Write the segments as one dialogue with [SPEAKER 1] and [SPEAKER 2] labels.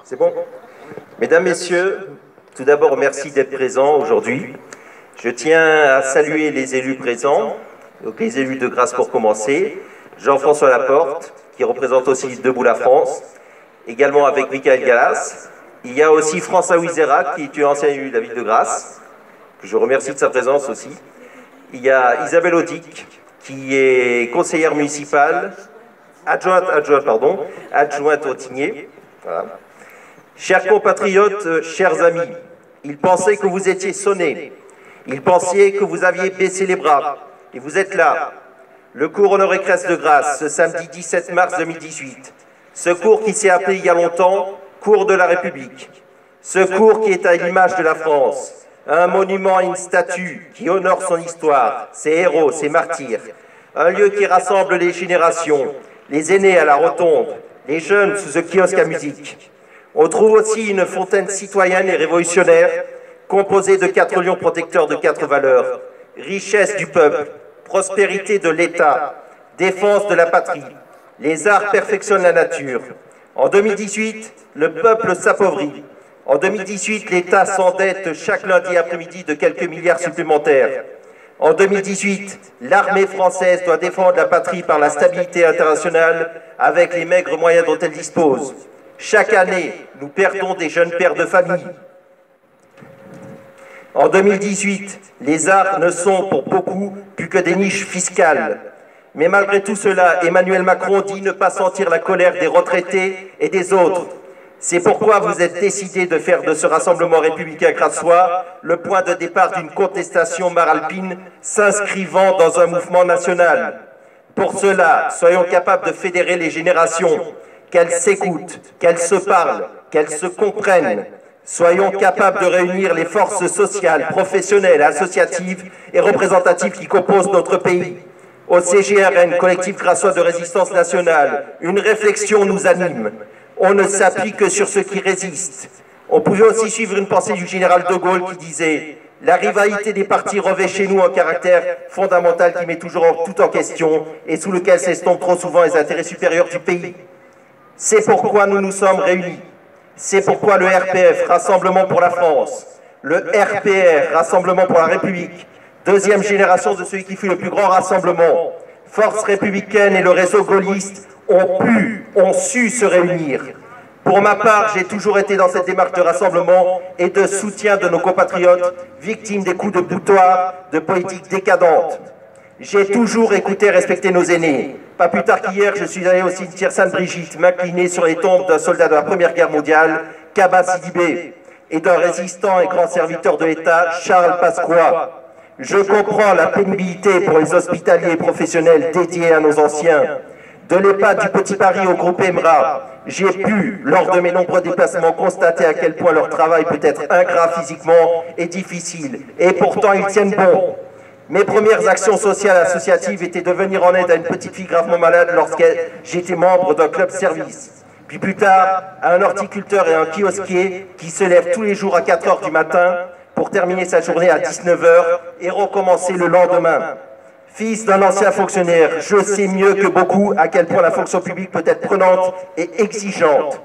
[SPEAKER 1] C'est bon? Mesdames, Messieurs, tout d'abord, merci d'être présents aujourd'hui. Je tiens à saluer les élus présents, donc les élus de Grasse pour commencer, Jean-François Laporte, qui représente aussi Debout la France, également avec Michael Gallas. Il y a aussi François Wizera, qui est une ancienne élue de la ville de Grasse, que je remercie de sa présence aussi. Il y a Isabelle Audic, qui est conseillère municipale, adjointe au Tigné. Voilà. Chers compatriotes, chers amis, ils pensaient que vous étiez sonnés. Ils pensaient que vous aviez baissé les bras. Et vous êtes là. Le cours Honoré Cresse de Grasse, ce samedi 17 mars 2018. Ce cours qui s'est appelé il y a longtemps Cours de la République. Ce cours qui est à l'image de la France. Un monument et une statue qui honore son histoire, ses héros, ses martyrs. Un lieu qui rassemble les générations, les aînés à la rotonde, les jeunes sous ce kiosque à musique. On trouve aussi une fontaine citoyenne et révolutionnaire composée de 4 lions protecteurs de 4 valeurs. Richesse du peuple, prospérité de l'État, défense de la patrie. Les arts perfectionnent la nature. En 2018, le peuple s'appauvrit. En 2018, l'État s'endette chaque lundi après-midi de quelques milliards supplémentaires. En 2018, l'armée française doit défendre la patrie par la stabilité internationale avec les maigres moyens dont elle dispose. Chaque année, nous perdons des jeunes pères de famille. En 2018, les arts ne sont pour beaucoup plus que des niches fiscales. Mais malgré tout cela, Emmanuel Macron dit ne pas sentir la colère des retraités et des autres. C'est pourquoi vous êtes décidé de faire de ce rassemblement républicain grassois le point de départ d'une contestation maralpine s'inscrivant dans un mouvement national. Pour cela, soyons capables de fédérer les générations, qu'elles s'écoutent, qu'elles se parlent, qu'elles se comprennent. Soyons capables de réunir les forces sociales, professionnelles, associatives et représentatives qui composent notre pays. Au CGRN, Collectif Grassois de Résistance Nationale, une réflexion nous anime. On ne s'appuie que sur ceux qui résistent. On pouvait aussi suivre une pensée du général de Gaulle qui disait « La rivalité des partis revêt chez nous un caractère fondamental qui met toujours tout en question et sous lequel s'estompent trop souvent les intérêts supérieurs du pays. » C'est pourquoi nous nous sommes réunis. C'est pourquoi le RPF, Rassemblement pour la France, le RPR, Rassemblement pour la République, deuxième génération de celui qui fut le plus grand rassemblement, Force républicaine et le réseau gaulliste ont su se réunir. Pour ma part, j'ai toujours été dans cette démarche de rassemblement et de soutien de nos compatriotes victimes des coups de boutoir de politiques décadentes. J'ai toujours écouté et respecté nos aînés. Pas plus tard qu'hier, je suis allé au cimetière Sainte-Brigitte, m'incliner sur les tombes d'un soldat de la Première Guerre mondiale, Kaba Sidibé, et d'un résistant et grand serviteur de l'État, Charles Pasqua. Je comprends la pénibilité pour les hospitaliers et professionnels dédiés à nos anciens. De l'EHPAD du Petit Paris au groupe EMRA, j'ai pu, lors de mes nombreux déplacements, constater à quel point leur travail peut être ingrat physiquement et difficile. Et pourtant, ils tiennent bon. Mes premières actions sociales associatives étaient de venir en aide à une petite fille gravement malade lorsque j'étais membre d'un club service. Puis plus tard, à un horticulteur et un kiosquier qui se lève tous les jours à 4 h du matin pour terminer sa journée à 19 h et recommencer le lendemain. Fils d'un ancien fonctionnaire, je sais mieux que beaucoup à quel point la fonction publique peut être prenante et exigeante.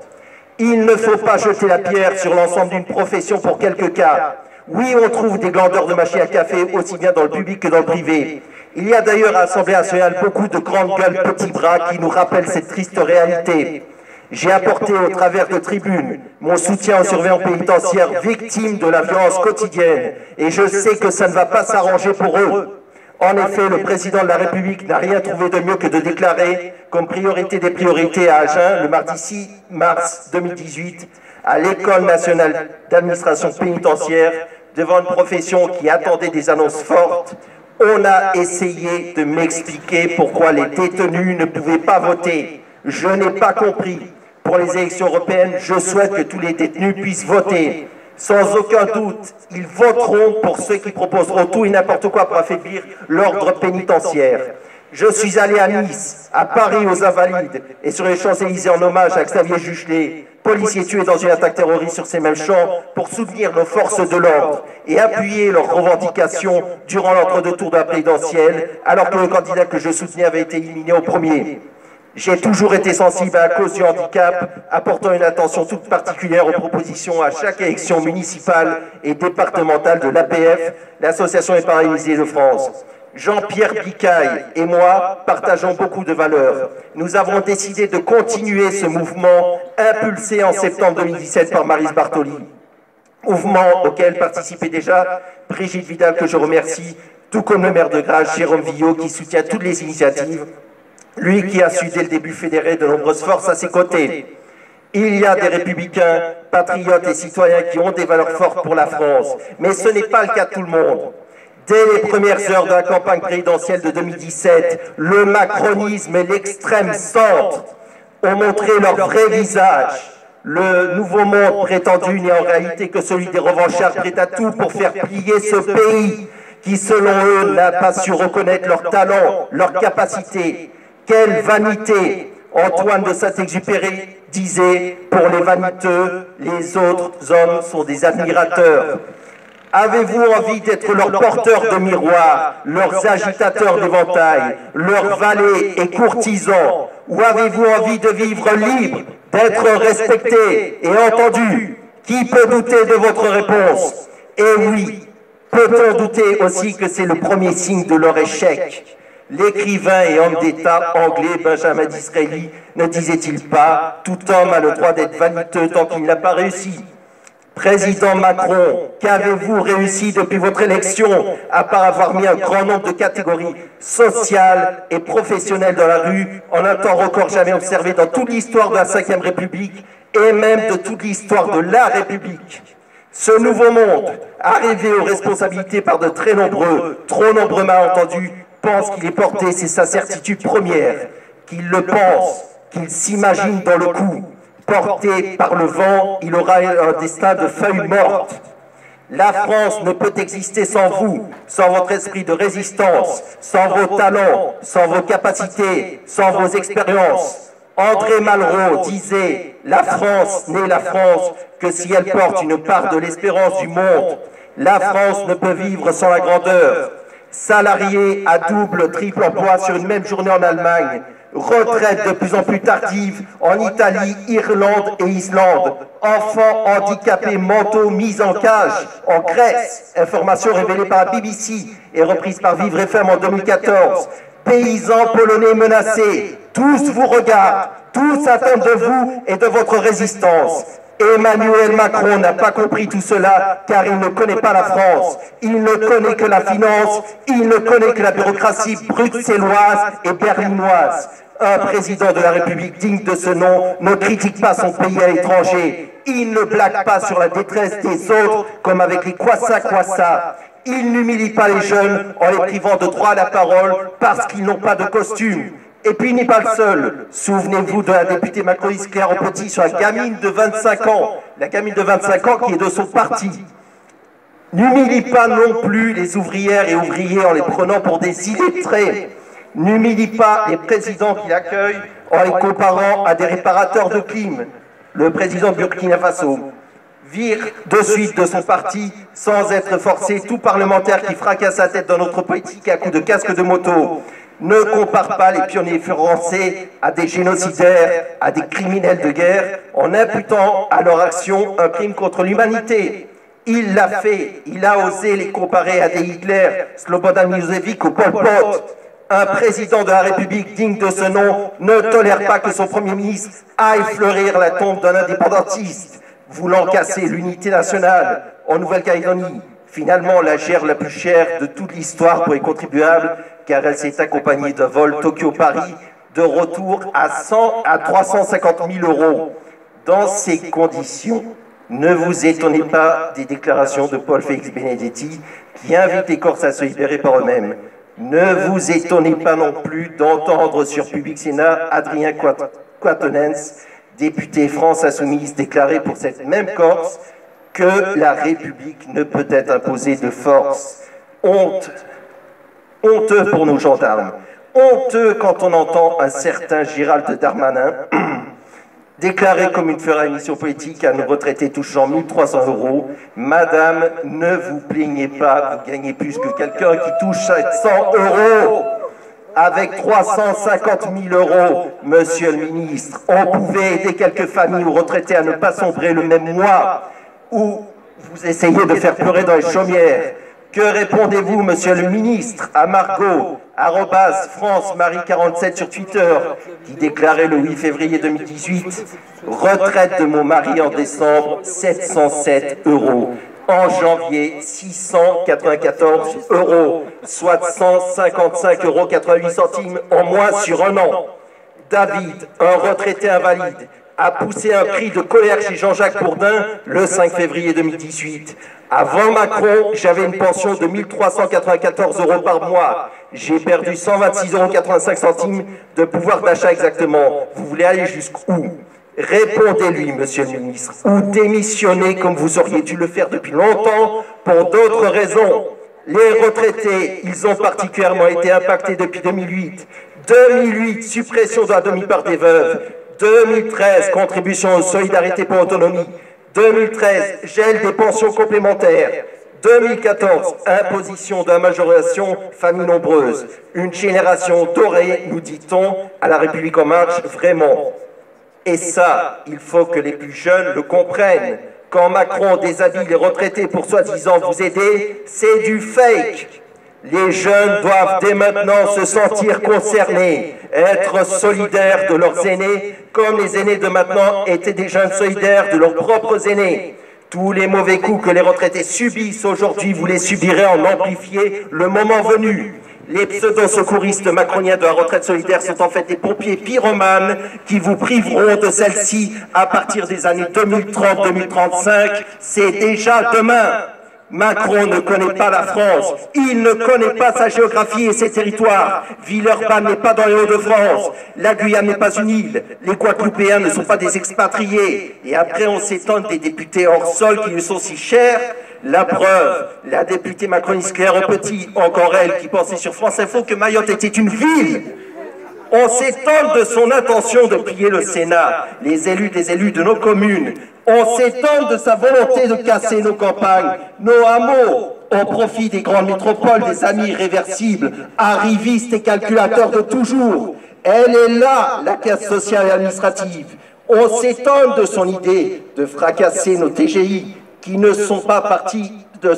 [SPEAKER 1] Il ne faut pas jeter la pierre sur l'ensemble d'une profession pour quelques cas. Oui, on trouve des glandeurs de machines à café aussi bien dans le public que dans le privé. Il y a d'ailleurs à l'Assemblée nationale beaucoup de grandes gueules petits bras qui nous rappellent cette triste réalité. J'ai apporté au travers de tribunes mon soutien aux surveillants pénitentiaires victimes de la violence quotidienne et je sais que ça ne va pas s'arranger pour eux. En effet, le président de la République n'a rien trouvé de mieux que de déclarer comme priorité des priorités à Agen, le mardi 6 mars 2018, à l'École nationale d'administration pénitentiaire, devant une profession qui attendait des annonces fortes. On a essayé de m'expliquer pourquoi les détenus ne pouvaient pas voter. Je n'ai pas compris. Pour les élections européennes, je souhaite que tous les détenus puissent voter. Sans aucun doute, ils voteront pour ceux qui proposeront tout et n'importe quoi pour affaiblir l'ordre pénitentiaire. Je suis allé à Nice, à Paris aux Invalides et sur les Champs-Élysées en hommage à Xavier Juchelet, policier tué dans une attaque terroriste sur ces mêmes champs, pour soutenir nos forces de l'ordre et appuyer leurs revendications durant l'entre-deux tours de la présidentielle, alors que le candidat que je soutenais avait été éliminé au premier. J'ai toujours été sensible à la cause du handicap, apportant une attention toute particulière aux propositions à chaque élection municipale et départementale de l'APF, l'Association des paralysés de France. Jean-Pierre Bicaille et moi partageons beaucoup de valeurs. Nous avons décidé de continuer ce mouvement impulsé en septembre 2017 par Maryse Bartoli. Mouvement auquel participait déjà Brigitte Vidal, que je remercie, tout comme le maire de Grasse, Jérôme Villot, qui soutient toutes les initiatives, lui qui a su dès le début fédérer de nombreuses forces à ses côtés. Il y a des républicains, patriotes et citoyens qui ont des valeurs fortes pour la France, mais ce n'est pas le cas de tout le monde. Dès les premières heures de la campagne présidentielle de 2017, le macronisme et l'extrême centre ont montré leur vrai visage. Le nouveau monde prétendu n'est en réalité que celui des revanchards prêts à tout pour faire plier ce pays qui, selon eux, n'a pas su reconnaître leurs talents, leurs capacités. Quelle vanité! Antoine de Saint-Exupéry disait « Pour les vaniteux, les autres hommes sont des admirateurs ». Avez-vous envie d'être leurs porteurs de miroirs, leurs agitateurs d'éventail, leurs valets et courtisans? Ou avez-vous envie de vivre libre, d'être respecté et entendu? Qui peut douter de votre réponse? Et oui, peut-on douter aussi que c'est le premier signe de leur échec? L'écrivain et homme d'État anglais Benjamin Disraeli ne disait-il pas « Tout homme a le droit d'être vaniteux tant qu'il n'a pas réussi ». Président Macron, qu'avez-vous réussi depuis votre élection, à part avoir mis un grand nombre de catégories sociales et professionnelles dans la rue, en un temps record jamais observé dans toute l'histoire de la Ve République et même de toute l'histoire de la République? Ce nouveau monde, arrivé aux responsabilités par de très nombreux, trop nombreux malentendus, pense qu'il est porté, c'est sa certitude première, qu'il le pense, qu'il s'imagine dans le coup. Porté par le vent, il aura un destin de feuilles mortes. La France ne peut exister sans vous, sans votre esprit de résistance, sans vos talents, sans vos capacités, sans vos expériences. André Malraux disait « La France n'est la France que si elle porte une part de l'espérance du monde. La France ne peut vivre sans la grandeur. » Salariés à double, triple emploi sur une même journée en Allemagne, retraite de plus en plus tardive en Italie, Irlande et Islande, enfants handicapés mentaux mis en cage en Grèce, information révélée par la BBC et reprise par Vivre FM en 2014, paysans polonais menacés, tous vous regardent, tous attendent de vous et de votre résistance. Emmanuel Macron n'a pas compris tout cela car il ne connaît pas la France. Il ne connaît que la finance, il ne connaît que la bureaucratie bruxelloise et berlinoise. Un président de la République digne de ce nom ne critique pas son pays à l'étranger. Il ne blague pas sur la détresse des autres comme avec les kwassa-kwassa. Il n'humilie pas les jeunes en les privant de droit à la parole parce qu'ils n'ont pas de costume. Et puis il n'est pas le seul. Souvenez-vous de la députée macroniste Claire Petit sur la gamine de 25 ans. La gamine de 25 ans qui est de son parti. N'humilie pas non plus les ouvrières et ouvriers en les prenant pour des illettrés. N'humilie pas les présidents qui l'accueillent en les comparant à des réparateurs de clim. Le président de Burkina Faso vire de suite de son parti sans être forcé tout parlementaire qui fracasse sa tête dans notre politique à coups de casque de moto. Ne compare pas les pionniers français à des génocidaires, à des criminels de guerre, en imputant à leur action un crime contre l'humanité. Il l'a fait, il a osé les comparer à des Hitler, Slobodan Milosevic ou Pol Pot. Un président de la République digne de ce nom ne tolère pas que son Premier ministre aille fleurir la tombe d'un indépendantiste, voulant casser l'unité nationale en Nouvelle-Calédonie. Finalement, la gère la plus chère de toute l'histoire pour les contribuables, car elle s'est accompagnée d'un vol Tokyo-Paris de retour à 350 000 €. Dans ces conditions, ne vous étonnez pas des déclarations de Paul Félix Benedetti qui invite les Corses à se libérer par eux-mêmes. Ne vous étonnez pas non plus d'entendre sur Public Sénat Adrien Quatennens, député France Insoumise, déclarer pour cette même Corse que la République ne peut être imposée de force. Honte, honteux pour nos gendarmes, honteux quand on entend un certain Gérald Darmanin déclarer comme une ferait émission politique à nos retraités touchant 1 300 €. Madame, ne vous plaignez pas, vous gagnez plus que quelqu'un qui touche 700 €. avec 350 000 €, monsieur le ministre, on pouvait aider quelques familles ou retraités à ne pas sombrer le même mois où vous essayez de faire pleurer dans les chaumières. Que répondez-vous, monsieur le ministre, à Margot, @FranceMarie47 sur Twitter, qui déclarait le 8 février 2018 « Retraite de mon mari en décembre, 707 €. En janvier, 694 €, soit 155,88 € en moins sur un an. David, un retraité invalide, a poussé un cri de colère chez Jean-Jacques Bourdin le 5 février 2018. Avant Macron, j'avais une pension de 1 394 € par mois. J'ai perdu 126,85 € de pouvoir d'achat exactement. Vous voulez aller jusqu'où? Répondez-lui, monsieur le ministre, ou démissionnez comme vous auriez dû le faire depuis longtemps pour d'autres raisons. Les retraités, ils ont particulièrement été impactés depuis 2008. 2008, suppression de la demi-part des veuves. 2013, contribution aux solidarités pour l'autonomie. 2013, gel des pensions complémentaires. 2014, imposition de la majoration famille nombreuse. Une génération dorée, nous dit-on, à la République en marche, vraiment. Et ça, il faut que les plus jeunes le comprennent. Quand Macron déshabille les retraités pour soi-disant vous aider, c'est du fake. Les jeunes doivent dès maintenant se sentir concernés, être solidaires de leurs aînés, comme les aînés de maintenant étaient des jeunes solidaires de leurs propres aînés. Tous les mauvais coups que les retraités subissent aujourd'hui, vous les subirez en amplifié le moment venu. Les pseudo-secouristes macroniens de la retraite solidaire sont en fait des pompiers pyromanes qui vous priveront de celle-ci à partir des années 2030-2035. C'est déjà demain. Macron ne connaît pas la France, il ne connaît pas sa géographie et ses territoires. Villeurbanne n'est pas dans les Hauts-de-France, la Guyane n'est pas une île, les Guadeloupéens ne sont pas des expatriés. Et après on s'étonne des députés hors sol qui lui sont si chers. La preuve, la députée macroniste Claire Petit, encore elle, qui pensait sur France Info que Mayotte était une ville. On s'étonne de son intention de piller le Sénat, les élus des élus de nos communes. On s'étonne de sa volonté de casser nos campagnes, nos hameaux, au profit des grandes métropoles, des amis irréversibles, arrivistes et calculateurs de toujours. Elle est là, la casse sociale et administrative. On s'étonne de son idée de fracasser nos TGI, qui ne font pas partie de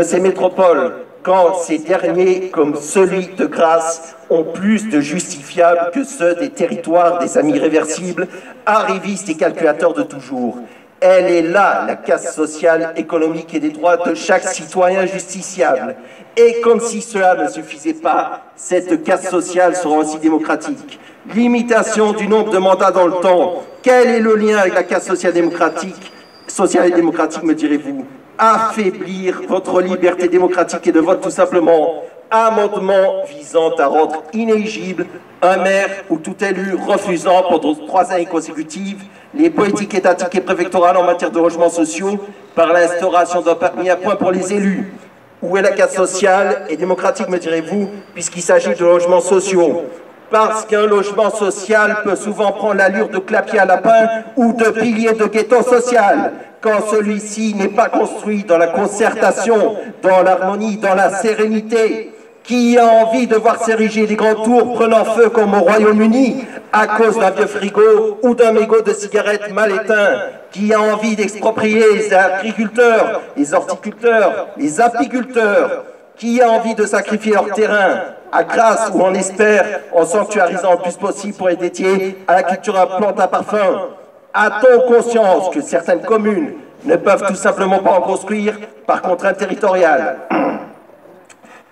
[SPEAKER 1] ces métropoles, quand ces derniers, comme celui de Grasse, ont plus de justifiables que ceux des territoires des amis irréversibles, arrivistes et calculateurs de toujours. Elle est là, la casse sociale, économique et des droits de chaque citoyen justiciable. Et comme si cela ne suffisait pas, cette casse sociale sera aussi démocratique. Limitation du nombre de mandats dans le temps. Quel est le lien avec la casse sociale et démocratique, me direz-vous? Affaiblir votre liberté démocratique et de vote tout simplement. Amendement visant à rendre inéligible un maire ou tout élu refusant pendant 3 années consécutives les politiques étatiques et préfectorales en matière de logements sociaux par l'instauration d'un permis à points pour les élus. Où est la casse sociale et démocratique, me direz-vous, puisqu'il s'agit de logements sociaux? Parce qu'un logement social peut souvent prendre l'allure de clapier à lapin ou de pilier de ghetto social, quand celui-ci n'est pas construit dans la concertation, dans l'harmonie, dans la sérénité. Qui a envie de voir s'ériger des grandes tours prenant feu comme au Royaume-Uni à cause d'un vieux frigo ou d'un mégot de cigarette mal éteint? Qui a envie d'exproprier les agriculteurs, les horticulteurs, les apiculteurs? Qui a envie de sacrifier leur terrain à Grasse ou en Espère en sanctuarisant le plus possible pour les dédier à la culture à plantes à parfum? A-t-on conscience que certaines communes ne peuvent tout simplement pas en construire par contrainte territoriale?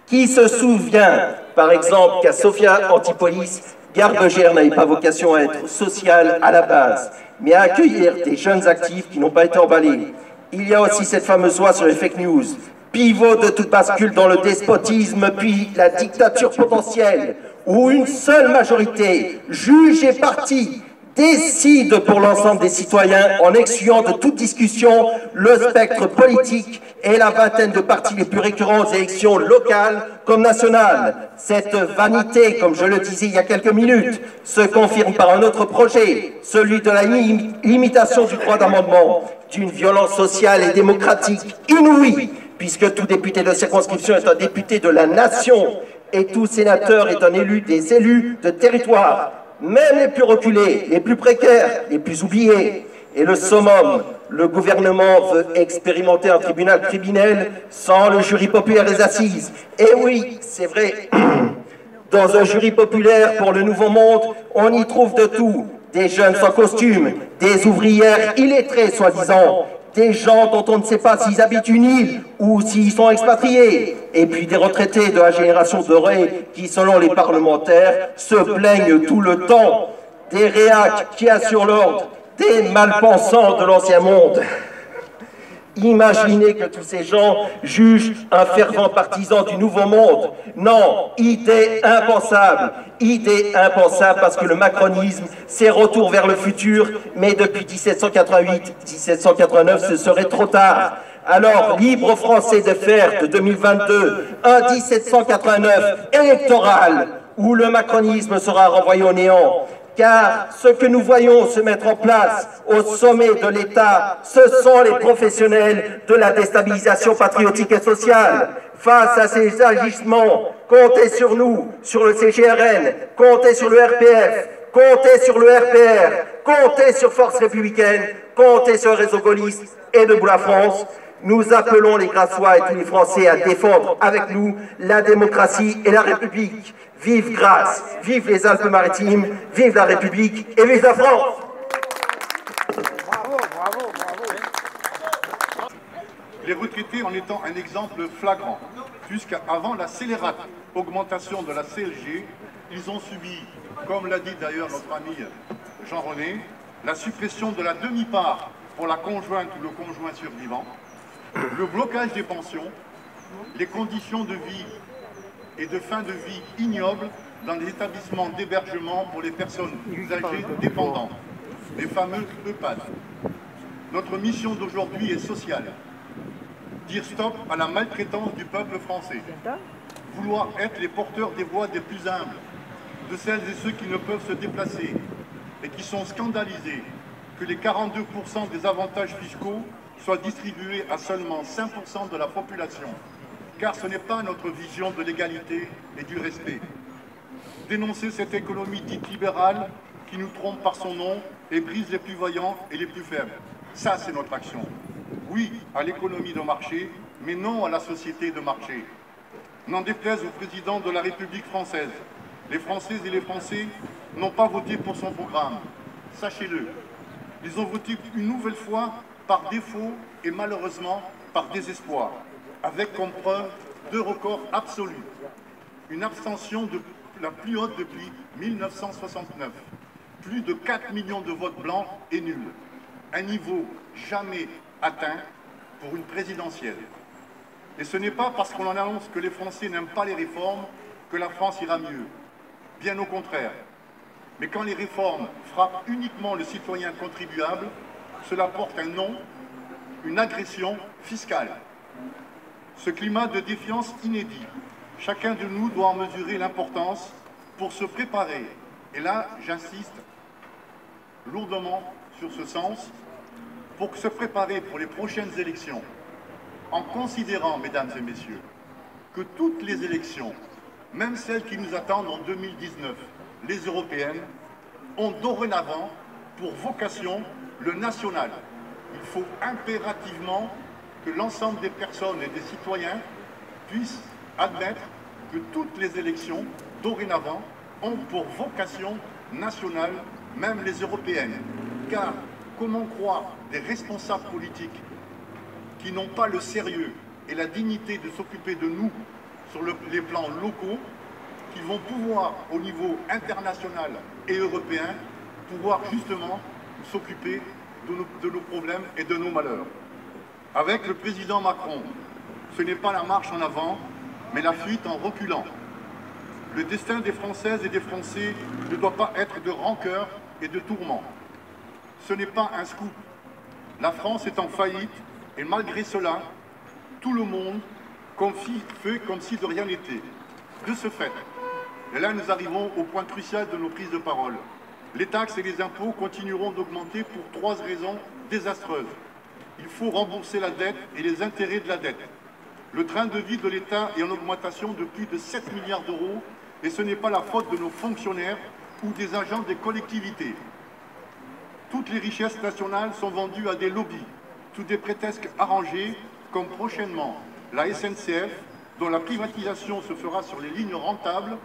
[SPEAKER 1] Qui se souvient, par exemple, qu'à Sophia Antipolis, Gare-de-Gers n'avait pas vocation à être sociale à la base, mais à accueillir des jeunes actifs qui n'ont pas été emballés? Il y a aussi cette fameuse loi sur les fake news, pivot de toute bascule dans le despotisme puis la dictature potentielle, où une seule majorité, juge et parti, décide pour l'ensemble des citoyens en excluant de toute discussion le spectre politique et la vingtaine de partis les plus récurrents aux élections locales comme nationales. Cette vanité, comme je le disais il y a quelques minutes, se confirme par un autre projet, celui de la limitation du droit d'amendement, d'une violence sociale et démocratique inouïe, puisque tout député de circonscription est un député de la nation et tout sénateur est un élu des élus de territoire, même les plus reculés, les plus précaires, les plus oubliés. Et le summum, le gouvernement veut expérimenter un tribunal criminel sans le jury populaire des assises. Et oui, c'est vrai, dans un jury populaire pour le Nouveau Monde, on y trouve de tout. Des jeunes sans costume, des ouvrières illettrées soi-disant, des gens dont on ne sait pas s'ils habitent une île ou s'ils sont expatriés, et puis des retraités de la génération dorée qui, selon les parlementaires, se plaignent tout le temps, des réacs qui assurent l'ordre, des malpensants de l'ancien monde. Imaginez que tous ces gens jugent un fervent partisan du Nouveau Monde. Non, idée impensable parce que le macronisme, c'est retour vers le futur, mais depuis 1788-1789, ce serait trop tard. Alors, libre français de faire de 2022 un 1789 électoral où le macronisme sera renvoyé au néant. Car ce que nous voyons se mettre en place au sommet de l'État, ce sont les professionnels de la déstabilisation patriotique et sociale. Face à ces agissements, comptez sur nous, sur le CGRN, comptez sur le RPF, comptez sur le RPR, comptez sur Force Républicaine, comptez sur le réseau gaulliste et Debout la France. Nous appelons les Grassois et tous les Français à défendre avec nous la démocratie et la République. Vive Grasse, vive les Alpes-Maritimes, vive la République et vive la France!
[SPEAKER 2] Bravo, bravo, bravo. Les retraités en étant un exemple flagrant, puisqu'avant la scélérate augmentation de la CSG, ils ont subi, comme l'a dit d'ailleurs notre ami Jean-René, la suppression de la demi-part pour la conjointe ou le conjoint survivant, le blocage des pensions, les conditions de vie et de fin de vie ignobles dans les établissements d'hébergement pour les personnes âgées dépendantes, les fameux EHPAD. Notre mission d'aujourd'hui est sociale. Dire stop à la maltraitance du peuple français. Vouloir être les porteurs des voix des plus humbles, de celles et ceux qui ne peuvent se déplacer et qui sont scandalisés que les 42% des avantages fiscaux soient distribués à seulement 5% de la population. Car ce n'est pas notre vision de l'égalité et du respect. Dénoncer cette économie dite libérale qui nous trompe par son nom et brise les plus voyants et les plus faibles. Ça, c'est notre action. Oui à l'économie de marché, mais non à la société de marché. N'en déplaise au président de la République française, les Françaises et les Français n'ont pas voté pour son programme. Sachez-le. Ils ont voté une nouvelle fois par défaut et malheureusement par désespoir, avec comme preuve 2 records absolus. Une abstention la plus haute depuis 1969, plus de 4 millions de votes blancs et nuls, un niveau jamais atteint pour une présidentielle. Et ce n'est pas parce qu'on en annonce que les Français n'aiment pas les réformes que la France ira mieux. Bien au contraire. Mais quand les réformes frappent uniquement le citoyen contribuable, cela porte un nom, une agression fiscale. Ce climat de défiance inédit, chacun de nous doit en mesurer l'importance pour se préparer. Et là, j'insiste lourdement sur ce sens, pour se préparer pour les prochaines élections, en considérant, mesdames et messieurs, que toutes les élections, même celles qui nous attendent en 2019, les européennes, ont dorénavant pour vocation le national. Il faut impérativement que l'ensemble des personnes et des citoyens puissent admettre que toutes les élections, dorénavant, ont pour vocation nationale, même les européennes. Car comment croire des responsables politiques qui n'ont pas le sérieux et la dignité de s'occuper de nous sur les plans locaux, qui vont pouvoir, au niveau international et européen, pouvoir justement s'occuper de nos problèmes et de nos malheurs. Avec le président Macron, ce n'est pas la marche en avant, mais la fuite en reculant. Le destin des Françaises et des Français ne doit pas être de rancœur et de tourment. Ce n'est pas un scoop. La France est en faillite et malgré cela, tout le monde fait comme si de rien n'était. De ce fait, et là nous arrivons au point crucial de nos prises de parole. Les taxes et les impôts continueront d'augmenter pour 3 raisons désastreuses. Il faut rembourser la dette et les intérêts de la dette. Le train de vie de l'État est en augmentation de plus de 7 milliards d'euros et ce n'est pas la faute de nos fonctionnaires ou des agents des collectivités. Toutes les richesses nationales sont vendues à des lobbies, sous des prétextes arrangés, comme prochainement la SNCF, dont la privatisation se fera sur les lignes rentables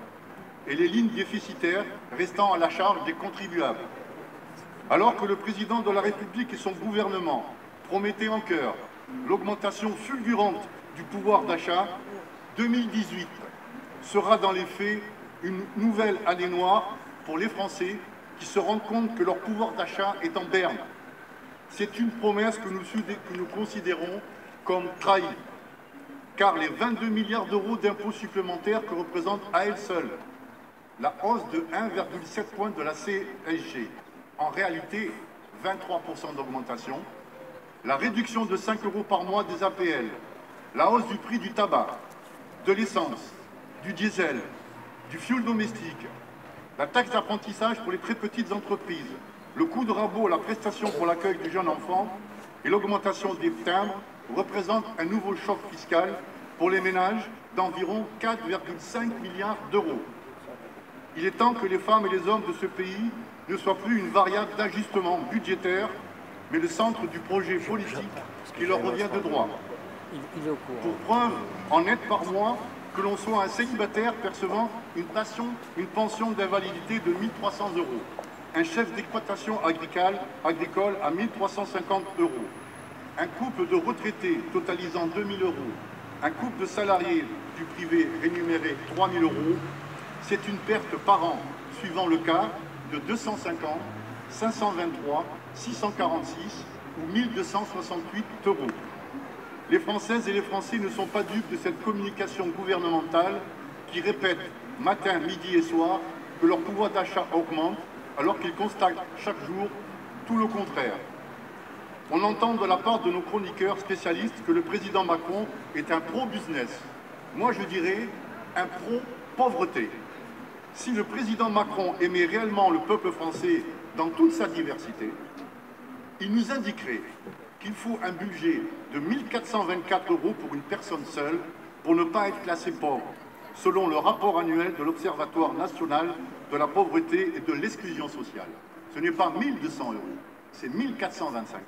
[SPEAKER 2] et les lignes déficitaires restant à la charge des contribuables. Alors que le président de la République et son gouvernement promettaient en chœur l'augmentation fulgurante du pouvoir d'achat, 2018 sera dans les faits une nouvelle année noire pour les Français qui se rendent compte que leur pouvoir d'achat est en berne. C'est une promesse que nous considérons comme trahie, car les 22 milliards d'euros d'impôts supplémentaires que représente à elle seule la hausse de 1,7 point de la CSG, en réalité 23% d'augmentation, la réduction de 5 € par mois des APL, la hausse du prix du tabac, de l'essence, du diesel, du fioul domestique, la taxe d'apprentissage pour les très petites entreprises, le coup de rabot à la prestation pour l'accueil du jeune enfant et l'augmentation des timbres représentent un nouveau choc fiscal pour les ménages d'environ 4,5 milliards d'euros. Il est temps que les femmes et les hommes de ce pays ne soient plus une variable d'ajustement budgétaire, mais le centre du projet politique qui leur revient de droit. Pour preuve, en net par mois, que l'on soit un célibataire percevant une pension d'invalidité de 1 300 €, un chef d'exploitation agricole à 1 350 €, un couple de retraités totalisant 2 000 €, un couple de salariés du privé rémunéré 3 000 €, c'est une perte par an, suivant le cas, de 250, 523, 646 ou 1 268 €. Les Françaises et les Français ne sont pas dupes de cette communication gouvernementale qui répète matin, midi et soir que leur pouvoir d'achat augmente alors qu'ils constatent chaque jour tout le contraire. On entend de la part de nos chroniqueurs spécialistes que le président Macron est un pro-business. Moi je dirais un pro-pauvreté. Si le président Macron aimait réellement le peuple français dans toute sa diversité, il nous indiquerait qu'il faut un budget de 1 424 € pour une personne seule pour ne pas être classé pauvre, selon le rapport annuel de l'Observatoire national de la pauvreté et de l'exclusion sociale. Ce n'est pas 1 200 €, c'est 1 425 €.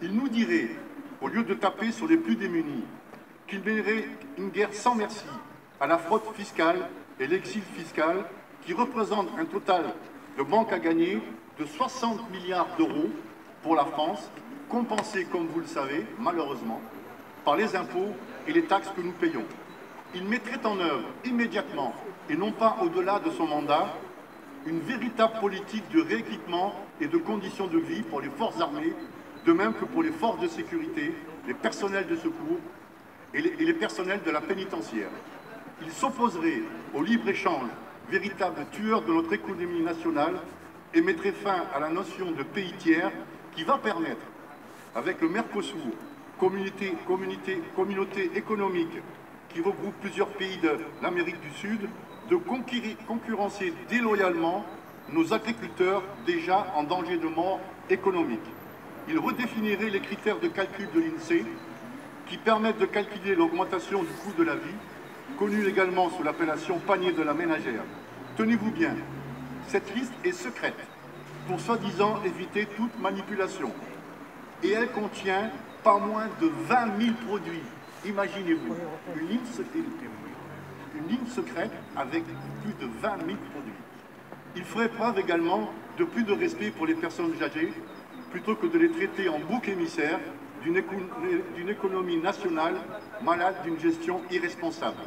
[SPEAKER 2] Il nous dirait, au lieu de taper sur les plus démunis, qu'il mènerait une guerre sans merci à la fraude fiscale et l'exil fiscal qui représente un total de manque à gagner de 60 milliards d'euros pour la France, compensé, comme vous le savez, malheureusement, par les impôts et les taxes que nous payons. Il mettrait en œuvre immédiatement, et non pas au-delà de son mandat, une véritable politique de rééquipement et de conditions de vie pour les forces armées, de même que pour les forces de sécurité, les personnels de secours et les personnels de la pénitentiaire. Il s'opposerait au libre-échange, véritable tueur de notre économie nationale, et mettrait fin à la notion de pays tiers qui va permettre, avec le Mercosur, communauté économique qui regroupe plusieurs pays de l'Amérique du Sud, de concurrencer déloyalement nos agriculteurs déjà en danger de mort économique. Il redéfinirait les critères de calcul de l'INSEE qui permettent de calculer l'augmentation du coût de la vie, connue également sous l'appellation panier de la ménagère. Tenez-vous bien, cette liste est secrète pour soi-disant éviter toute manipulation. Et elle contient pas moins de 20 000 produits. Imaginez-vous, une ligne secrète avec plus de 20 000 produits. Il ferait preuve également de plus de respect pour les personnes âgées, plutôt que de les traiter en bouc émissaire d'une économie nationale malade d'une gestion irresponsable.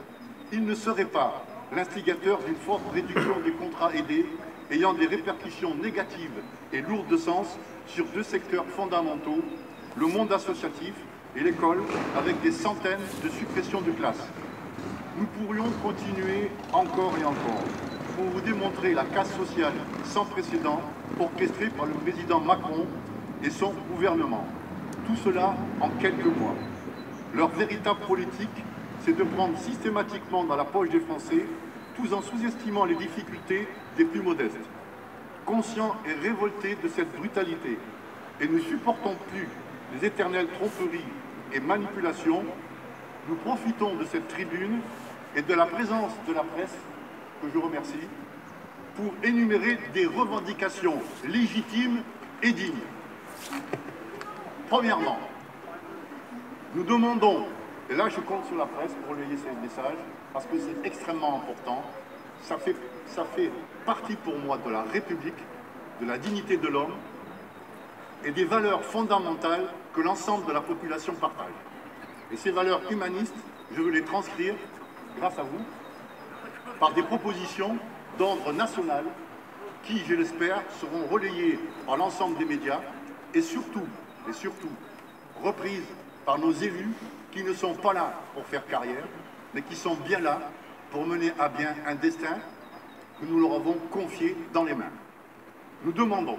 [SPEAKER 2] Il ne serait pas l'instigateur d'une forte réduction des contrats aidés ayant des répercussions négatives et lourdes de sens sur deux secteurs fondamentaux, le monde associatif et l'école, avec des centaines de suppressions de classes. Nous pourrions continuer encore et encore pour vous démontrer la casse sociale sans précédent orchestrée par le président Macron et son gouvernement. Tout cela en quelques mois. Leur véritable politique, c'est de prendre systématiquement dans la poche des Français, tout en sous-estimant les difficultés des plus modestes. Conscients et révoltés de cette brutalité, et ne supportons plus les éternelles tromperies et manipulations, nous profitons de cette tribune et de la présence de la presse, que je remercie, pour énumérer des revendications légitimes et dignes. Premièrement, nous demandons, et là je compte sur la presse pour relayer ces messages, parce que c'est extrêmement important, ça fait partie pour moi de la République, de la dignité de l'homme et des valeurs fondamentales que l'ensemble de la population partage. Et ces valeurs humanistes, je veux les transcrire, grâce à vous, par des propositions d'ordre national qui, je l'espère, seront relayées par l'ensemble des médias et surtout, reprises par nos élus qui ne sont pas là pour faire carrière, mais qui sont bien là pour mener à bien un destin que nous leur avons confié dans les mains. Nous demandons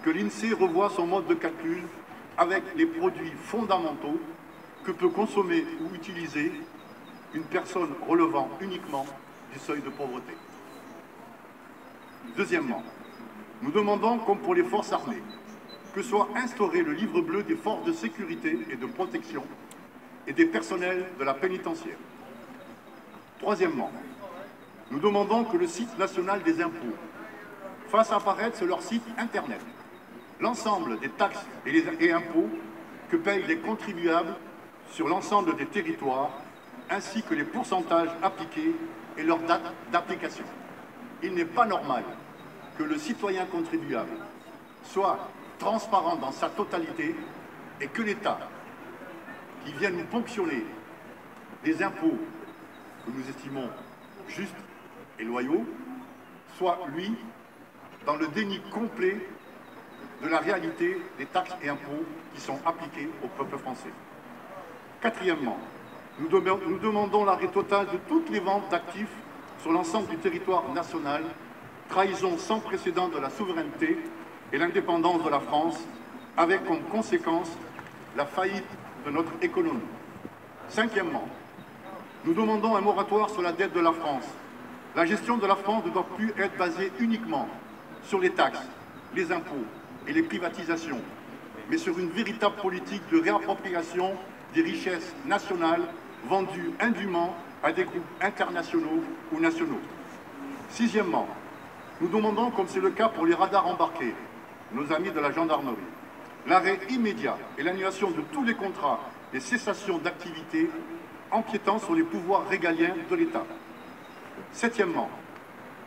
[SPEAKER 2] que l'INSEE revoie son mode de calcul avec les produits fondamentaux que peut consommer ou utiliser une personne relevant uniquement du seuil de pauvreté. Deuxièmement, nous demandons, comme pour les forces armées, que soit instauré le livre bleu des forces de sécurité et de protection et des personnels de la pénitentiaire. Troisièmement, nous demandons que le site national des impôts fasse apparaître sur leur site internet l'ensemble des taxes et impôts que payent les contribuables sur l'ensemble des territoires, ainsi que les pourcentages appliqués et leur date d'application. Il n'est pas normal que le citoyen contribuable soit transparent dans sa totalité et que l'État, qui vient nous ponctionner des impôts que nous estimons justes et loyaux, soit, lui, dans le déni complet de la réalité des taxes et impôts qui sont appliqués au peuple français. Quatrièmement, nous demandons l'arrêt total de toutes les ventes d'actifs sur l'ensemble du territoire national, trahison sans précédent de la souveraineté et l'indépendance de la France, avec comme conséquence la faillite de notre économie. Cinquièmement, nous demandons un moratoire sur la dette de la France. La gestion de la France ne doit plus être basée uniquement sur les taxes, les impôts et les privatisations, mais sur une véritable politique de réappropriation des richesses nationales vendues indûment à des groupes internationaux ou nationaux. Sixièmement, nous demandons, comme c'est le cas pour les radars embarqués, nos amis de la gendarmerie, l'arrêt immédiat et l'annulation de tous les contrats et cessations d'activité empiétant sur les pouvoirs régaliens de l'État. Septièmement,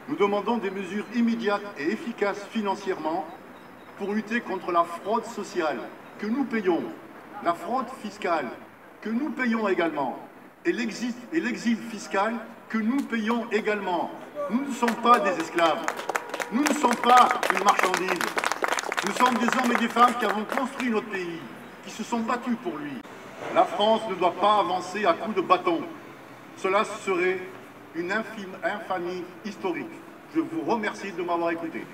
[SPEAKER 2] nous demandons des mesures immédiates et efficaces financièrement pour lutter contre la fraude sociale que nous payons, la fraude fiscale que nous payons également, et l'exil fiscal que nous payons également. Nous ne sommes pas des esclaves, nous ne sommes pas une marchandise. Nous sommes des hommes et des femmes qui avons construit notre pays, qui se sont battus pour lui. La France ne doit pas avancer à coups de bâton. Cela serait une infamie historique. Je vous remercie de m'avoir écouté.